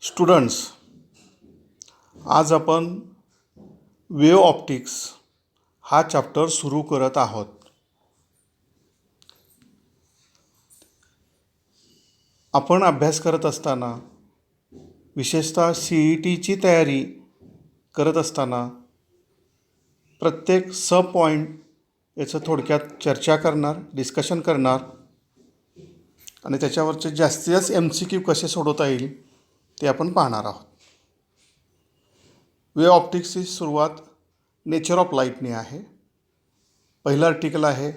Students, आज आपण wave optics हा चॅप्टर सुरू करत आहोत. आपण अभ्यास करत असताना, विशेषतः CETची तयारी करत असताना प्रत्येक सब पॉईंट याचं थोडक्यात चर्चा करणार, डिस्कशन करणार आणि त्याच्यावरचे जास्तीत जास्त MCQ कसे सोडवता येईल ते आपण पाहणार आहोत. वेव्ह ऑप्टिक्सची सुरुवात नेचर ऑफ लाईटने आहे. पहिलं आर्टिकल आहे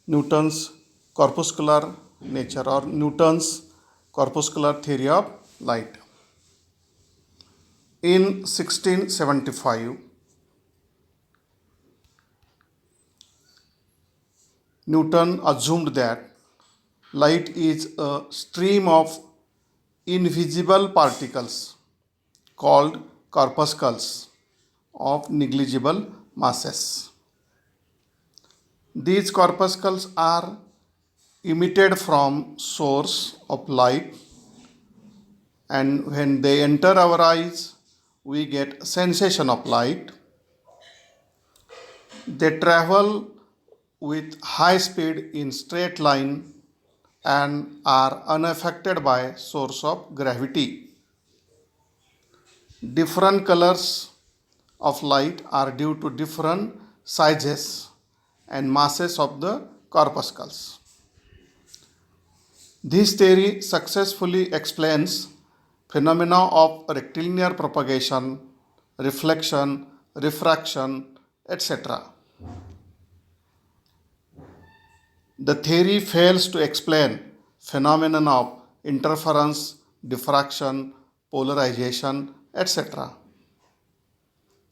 न्यूटन्स कॉर्पस्क्युलर नेचर और Newton's corpuscular theory of light. In 1675, Newton assumed that light is a stream of invisible particles called corpuscles of negligible masses. These corpuscles are emitted from source of light, and when they enter our eyes, we get sensation of light. They travel with high speed in straight line and are unaffected by source of gravity. Different colors of light are due to different sizes and masses of the corpuscles. This theory successfully explains phenomena of rectilinear propagation, reflection, refraction, etc. The theory fails to explain phenomena of interference, diffraction, polarization, etc.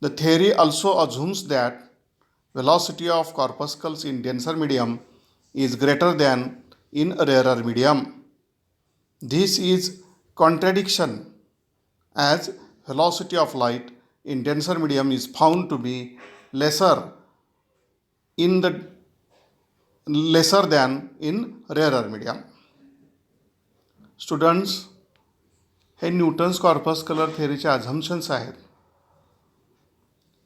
The theory also assumes that velocity of corpuscles in denser medium is greater than in rarer medium. This is contradiction, as velocity of light in denser medium is found to be lesser than in rarer medium. Students, हे Newton's कॉर्पस्क्युलर थिअरीचे अझम्पशन्स आहेत.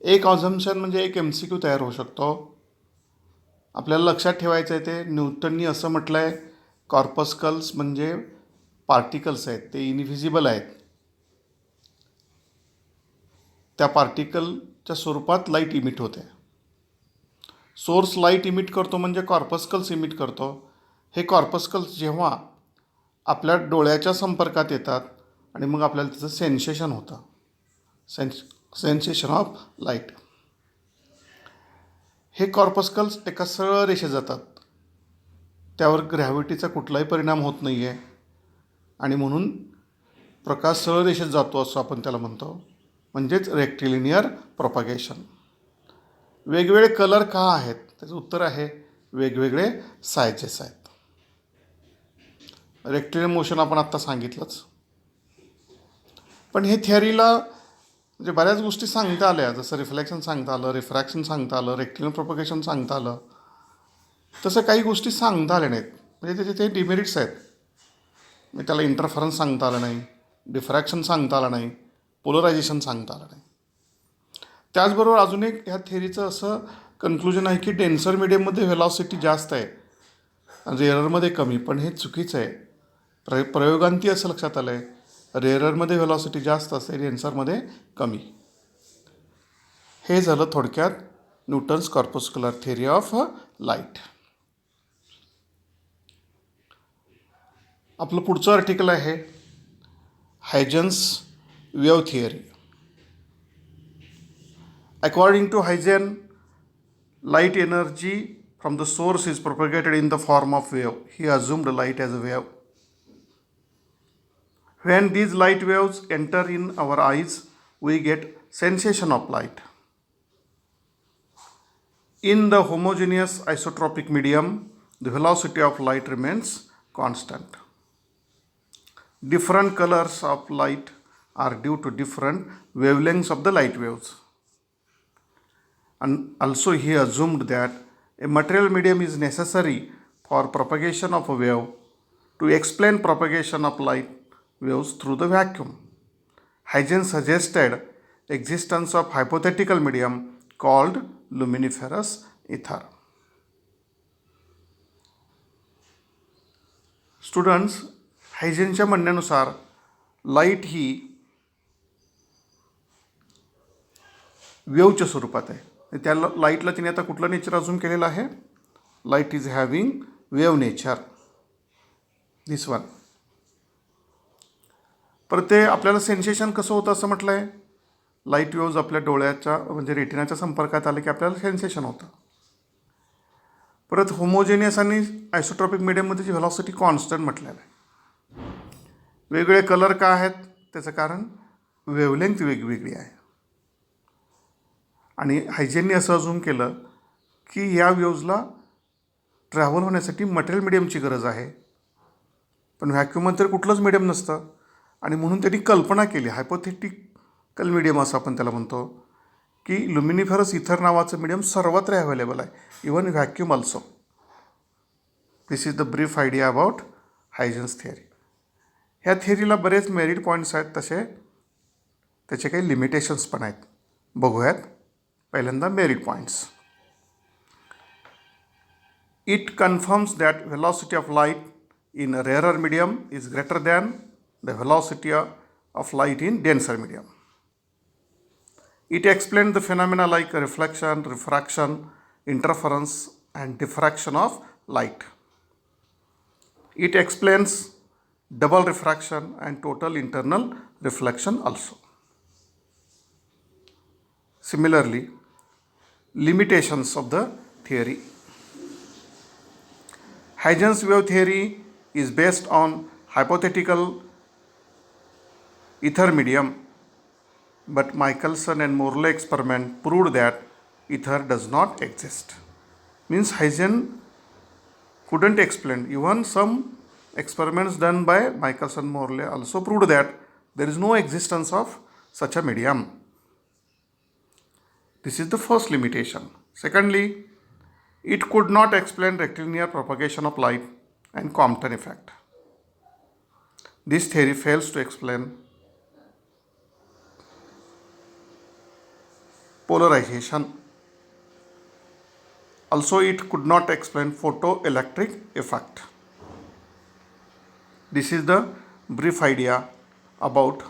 एक assumption म्हणजे एक MCQ तयार होऊ शकतो. आपल्याला लक्षात ठेवायचं आहे ते न्यूटननी असं म्हटलं आहे, कॉर्पस्कल्स म्हणजे पार्टिकल्स आहेत, ते इनव्हिजिबल आहेत. त्या पार्टिकलच्या स्वरूपात लाईट इमिट होते. सोर्स लाईट इमिट करतो म्हणजे कॉर्पस्कल्स इमिट करतो. हे कॉर्पस्कल्स जेव्हा आपल्या डोळ्याच्या संपर्कात येतात आणि मग आपल्याला त्याचं सेन्सेशन होतं, सेन्सेशन ऑफ लाईट. हे कॉर्पस्कल्स एका सरळ रेषेत जातात. त्यावर ग्रॅव्हिटीचा कुठलाही परिणाम होत नाही आहे आणि म्हणून प्रकाश सरळ रेषेत जातो असं आपण त्याला म्हणतो, म्हणजेच रेक्टिलिनियर प्रोपगेशन. वेगवेगळे कलर का आहेत? त्याचं उत्तर आहे वेगवेगळे सायझेस आहेत. रेक्टिलिनियर मोशन आपण आत्ता सांगितलंच. पण हे थिअरीला म्हणजे बऱ्याच गोष्टी सांगता आल्या, जसं रिफ्लेक्शन सांगता आलं, रिफ्रॅक्शन सांगता आलं, रेक्टिलिनियर प्रोपगेशन सांगता आलं. तसं काही गोष्टी सांगता आल्या नाहीत, म्हणजे त्याचे ते डिमेरिट्स आहेत. मी त्याला इंटरफरन्स सांगता आलं नाही, डिफ्रॅक्शन सांगता आलं नाही, पोलरायझेशन सांगता आलं नाही. त्याचबरोबर अजून एक ह्या थिअरीचं असं कन्क्लुजन आहे की डेन्सर मीडियममध्ये व्हेलॉसिटी जास्त आहे आणि रेअरमध्ये कमी. पण हे चुकीचं आहे. प्रयोगांती असं लक्षात आलं आहे, रेअरमध्ये व्हेलॉसिटी जास्त असते, डेन्सरमध्ये कमी. हे झालं थोडक्यात Newton's corpuscular theory of light. आपलं पुढचं आर्टिकल आहे Huygens wave theory. According to Huygens, light energy from the source is propagated in the form of wave. He assumed light as a wave. When these light waves enter in our eyes, we get sensation of light. In the homogeneous isotropic medium, the velocity of light remains constant. Different colors of light are due to different wavelengths of the light waves. And also he assumed that a material medium is necessary for propagation of a wave to explain propagation of light waves through the vacuum. Huygens suggested existence of hypothetical medium called luminiferous ether. Students, हायजेनच्या म्हणण्यानुसार light ही वेवच्या स्वरूपात आहे. त्या लाईटला तिने आता कुठलं nature अजून केलेलं आहे? Light is having wave nature, this one. पर ते आपल्याला सेन्सेशन कसं होतं असं म्हटलं आहे? लाईट वेव्ज आपल्या डोळ्याच्या म्हणजे रेटिनाच्या संपर्कात आले की आपल्याला सेन्सेशन होतं. परत होमोजेनियस आणि आयसोट्रॉपिक मीडियममध्ये जी व्हेलॉसिटी कॉन्स्टंट म्हटलेलं आहे. वेगवेगळे कलर का आहेत? त्याचं कारण वेवलेंथ वेगवेगळी आहे. आणि हायजेनने असं अजून केलं की या वेव्जला ट्रॅव्हल होण्यासाठी मटेरियल मीडियमची गरज आहे. पण व्हॅक्यूममध्ये तर कुठलंच मीडियम नसतं आणि म्हणून त्यांनी कल्पना केली, हायपोथेटिकल मीडियम असं आपण त्याला म्हणतो, की लुमिनिफरस इथर नावाचं मीडियम सर्वत्र अवेलेबल आहे, even vacuum also. This is the brief idea about Huygens theory. ह्या थिअरीला बरेच मेरिट पॉईंट्स आहेत, तसे त्याचे काही लिमिटेशन्स पण आहेत. बघूयात. पहिल्यांदा merit points. It confirms that velocity of light in a rarer medium is greater than the velocity of light in denser medium. It explains the phenomena like reflection, refraction, interference and diffraction of light. It explains double refraction and total internal reflection also. Similarly, limitations of the theory. Huygens wave theory is based on hypothetical ether medium, but Michelson and Morley experiment proved that ether does not exist. Means Huygens couldn't explain. Even some experiments done by Michelson Morley also proved that there is no existence of such a medium. This is the first limitation. Secondly, it could not explain rectilinear propagation of light and Compton effect. This theory fails to explain polarization. Also, it could not explain photoelectric effect. This is the brief idea about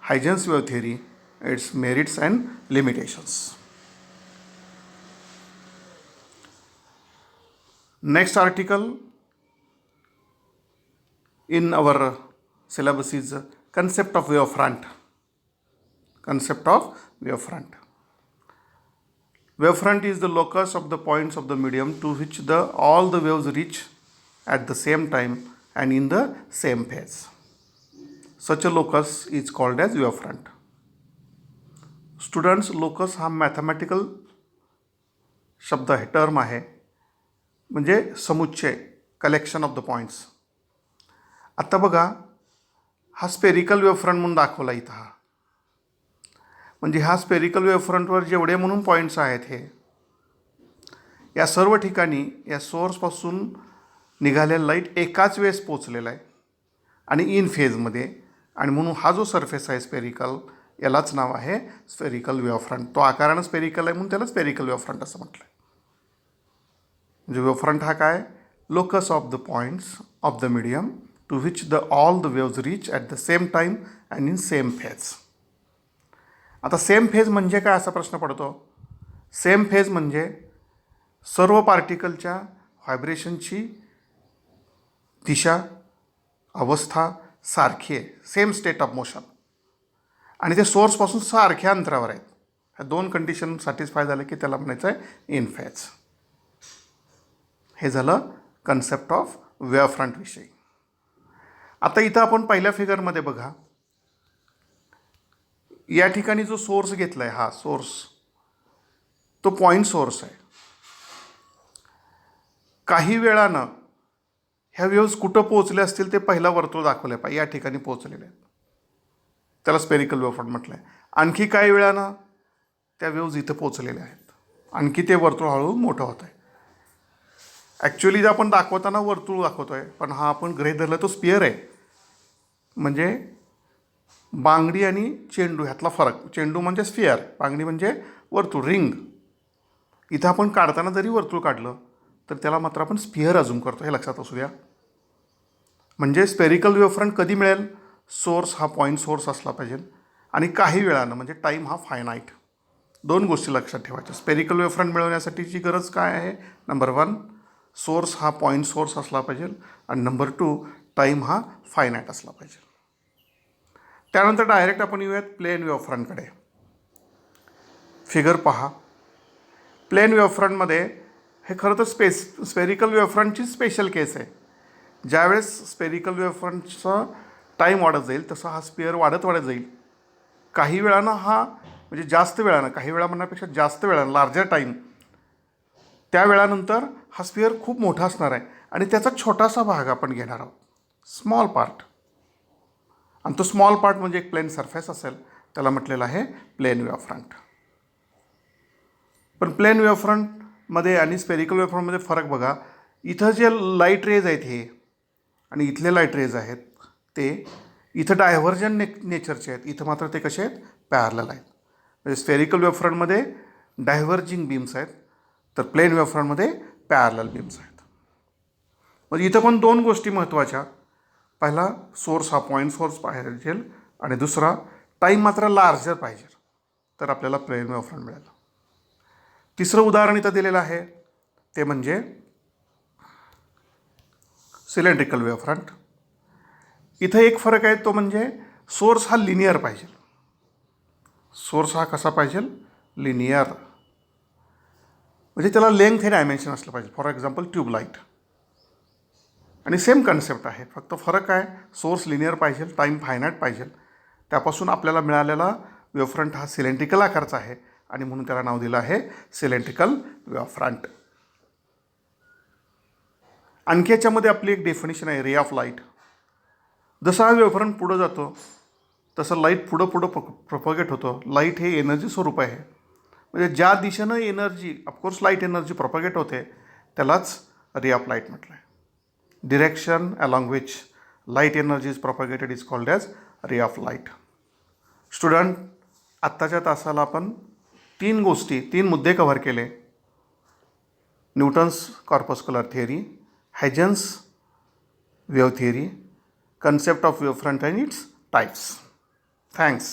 Huygens wave theory, its merits and limitations. Next article in our syllabus is concept of wavefront. Concept of wavefront. Wavefront is the locus of the points of the medium to which all the waves reach at the same time and in the same phase. Such a locus is called as wavefront. Students, locus हा mathematical शब्द आहे, term आहे, म्हणजे समुच्चय, collection of the points. आता बघा, हा spherical wavefront म्हणून दाखवला इथं. हा म्हणजे ह्या स्पेरिकल वेवफ्रंटवर जेवढे म्हणून पॉईंट्स आहेत, हे या सर्व ठिकाणी या सोर्सपासून निघालेला लाईट एकाच वेळेस पोचलेला आहे आणि इन फेजमध्ये, आणि म्हणून हा जो सरफेस आहे स्पेरिकल, यालाच नाव आहे स्पेरिकल वेवफ्रंट. तो आकारानं स्पेरिकल आहे म्हणून त्याला स्पेरिकल वेवफ्रंट असं म्हटलं आहे. म्हणजे वेवफ्रंट हा काय? Locus of the points of the medium to which all the waves reach at the same time and in same phase. आता सेम फेज म्हणजे काय असा प्रश्न पडतो. सेम फेज म्हणजे सर्व पार्टिकलच्या व्हायब्रेशनची दिशा, अवस्था सारखी आहे, सेम स्टेट ऑफ मोशन, आणि ते सोर्सपासून सारख्या अंतरावर आहेत. ह्या दोन कंडिशन सॅटिस्फाय झाले की त्याला म्हणायचं आहे इन फेज. हे झालं कन्सेप्ट ऑफ वेवफ्रंट विषयी. आता इथं आपण पहिल्या फिगरमध्ये बघा, या ठिकाणी जो सोर्स घेतला आहे, हा सोर्स तो पॉईंट सोर्स आहे. काही वेळानं ह्या वेव्ज कुठं पोहोचले असतील ते पहिला वर्तुळ दाखवले पाहिजे. या ठिकाणी पोहोचलेले आहेत, त्याला स्पेरिकल वेवफ्रंट म्हटलं आहे. आणखी काही वेळानं त्या वेव्ज इथं पोहोचलेल्या आहेत, आणखी ते वर्तुळ हळूहळू मोठं होत आहे. ॲक्च्युली जे आपण दाखवताना वर्तुळ दाखवतो आहे, पण हा आपण गृहीत धरला तो स्पियर आहे. म्हणजे बांगडी आणि चेंडू ह्यातला फरक. चेंडू म्हणजे स्फिअर, बांगडी म्हणजे वर्तुळ, रिंग. इथं आपण काढताना जरी वर्तुळ काढलं तर त्याला मात्र आपण स्फिअर अजूम करतो, हे लक्षात असू द्या. म्हणजे स्पेरिकल वेव्हफ्रंट कधी मिळेल? सोर्स हा पॉईंट सोर्स असला पाहिजे आणि काही वेळानं, म्हणजे टाईम हा फायनाईट. दोन गोष्टी लक्षात ठेवायच्या. स्पेरिकल वेव्हफ्रंट मिळवण्यासाठीची गरज काय आहे? नंबर 1, सोर्स हा पॉईंट सोर्स असला पाहिजे आणि नंबर 2, टाईम हा फायनाईट असला पाहिजे. त्यानंतर डायरेक्ट आपण येऊयात प्लेन वेव्हफ्रंटकडे. फिगर पहा. प्लेन वेव्हफ्रंटमध्ये हे खरं तर स्पेरिकल वेव्हफ्रंटची स्पेशल केस आहे. ज्यावेळेस स्पेरिकल वेव्हफ्रंटचा टाईम वाढत जाईल तसा हा स्पिअर वाढत जाईल. काही वेळानं हा, म्हणजे जास्त वेळानं, काही वेळा म्हणण्यापेक्षा जास्त वेळानं, लार्जर टाईम, त्या वेळानंतर हा स्पिअर खूप मोठा असणार आहे आणि त्याचा छोटासा भाग आपण घेणार आहोत, स्मॉल पार्ट. आणि तो स्मॉल पार्ट म्हणजे एक प्लेन सरफेस असेल, त्याला म्हटलेलं आहे प्लेन वेव्हफ्रंट. पण प्लेन वेव्हफ्रंटमध्ये आणि स्पेरिकल वेव्हफ्रंटमध्ये फरक बघा. इथं जे लाईट रेज आहेत हे आणि इथले लाईट रेज आहेत ते इथं डायव्हर्जन नेचरचे आहेत, इथं मात्र ते कसे आहेत? पॅरलल आहेत. म्हणजे स्पेरिकल वेव्हफ्रंटमध्ये डायव्हर्जिंग बीम्स आहेत, तर प्लेन वेव्हफ्रंटमध्ये पॅरलल बीम्स आहेत. म्हणजे इथं पण दोन गोष्टी महत्त्वाच्या. पहिला, सोर्स हा पॉईंट सोर्स पाहिजे आणि दुसरा, टाईम मात्र लार्जर पाहिजे, तर आपल्याला प्लेन वेव्हफ्रंट मिळेल. तिसरं उदाहरण इथं दिलेलं आहे ते म्हणजे सिलेंड्रिकल वेव्हफ्रंट. इथं एक फरक आहे, तो म्हणजे सोर्स हा लिनियर पाहिजे. सोर्स हा कसा पाहिजे? लिनियर. म्हणजे त्याला लेंथ हे डायमेन्शन असलं पाहिजे. For example tubelight. आणि सेम कन्सेप्ट आहे, फक्त फरक आहे, सोर्स लिनियर पाहिजे, टाईम फायनाईट पाहिजे. त्यापासून आपल्याला मिळालेला वेव्हफ्रंट हा सिलेंड्रिकल आकारचा आहे आणि म्हणून त्याला नाव दिलं आहे सिलेंड्रिकल वेव्हफ्रंट. आणखी याच्यामध्ये आपली एक डेफिनेशन आहे, रे ऑफ लाईट. जसं हा वेव्हफ्रंट पुढं जातो तसं लाईट पुढं प्रोपगेट होतो. लाईट हे एनर्जी स्वरूप आहे. म्हणजे ज्या दिशेनं energy, of course light energy propagate होते, त्यालाच रे ऑफ लाईट म्हटलं आहे. Direction along which light energy is propagated is called as ray of light. Student, आत्ताच्या तासाला आपण 3 मुद्दे कव्हर केले. Newton's corpuscular theory, Huygens' wave theory, concept of wavefront and its types. Thanks.